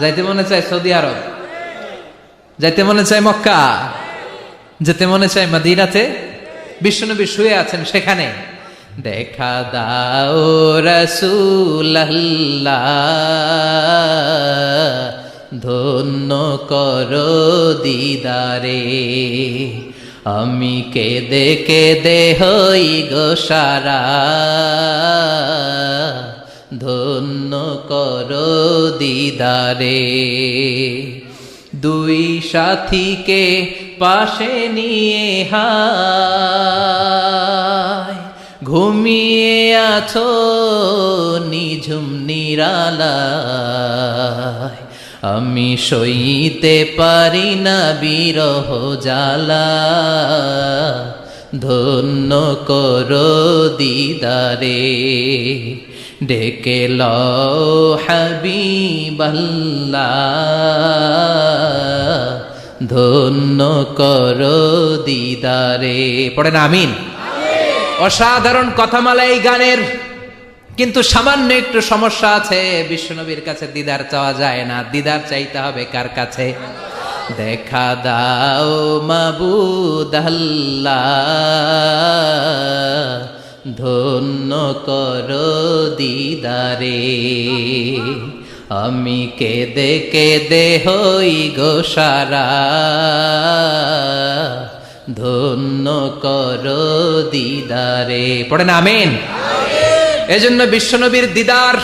যাইতে মনে চায় সৌদি আরব, যাইতে মনে চায় মক্কা, যেতে মনে চায় মদিনাতে। বিশ্বনবী শুয়ে আছেন সেখানে। দেখা দাও রাসূলুল্লাহ, ধন্য করো দিদারে। আমি কেঁদে কেঁদে হই গো সারা, ধন্য করো দিদারে। দুই সাথীকে পাশে নিয়ে হায় ঘুমিয়ে আছো নিঝুম নিরালায়। আমি সইতে পারি না বিরহ জ্বালা, ধন্য করো দিদারে। ডেকে লও হাবিবাল্লাহ, ধন্য করো দিদারে। পড়েন আমিন। অসাধারণ কথামালা এই গানের, কিন্তু সামান্য একটু সমস্যা আছে। বিশ্বনবীর কাছে দিদার চাওয়া যায় না, দিদার চাইতে হবে কার কাছে? দেখা দাও মাবুদ আল্লাহ, ধন্য করো দিদারে। আমি কেঁদে কেঁদে হই গো সারা, ধন্য করো দিদারে। পড়েন আমিন। এজন্য বিশ্বনবীর দিদার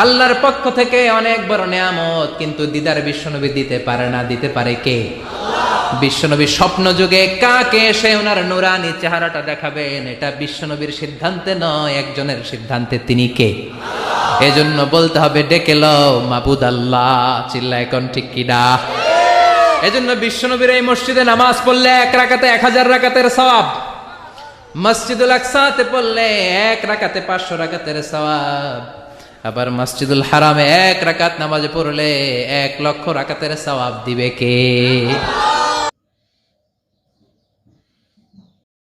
আল্লাহর পক্ষ থেকে অনেক বড় নিয়ামত, কিন্তু দিদার বিশ্বনবী দিতে পারে না। দিতে পারে কে? বিশ্বনবী স্বপ্ন যুগে কাকে এসে ওনার নুরানি চেহারাটা দেখাবেন, এটা বিশ্বনবীর সিদ্ধান্তে নয়, একজনের সিদ্ধান্তে। তিনি কে? এজন্য বলতে হবে ডেকে লও মাবুদ আল্লাহ। চিল্লায় কোন ঠিক কিনা? এজন্য বিশ্বনবীর এই মসজিদে নামাজ পড়লে 1 রাকাতে 1000 রাকাতের সওয়াব, মসজিদুল আকসাতে পড়লে 1 রাকাতে 500 রাকাতের সওয়াব, আবার মসজিদুল হারামে 1 রাকাত নামাজ পড়লে 1 লক্ষ রাকাতের সওয়াব দিবে কে?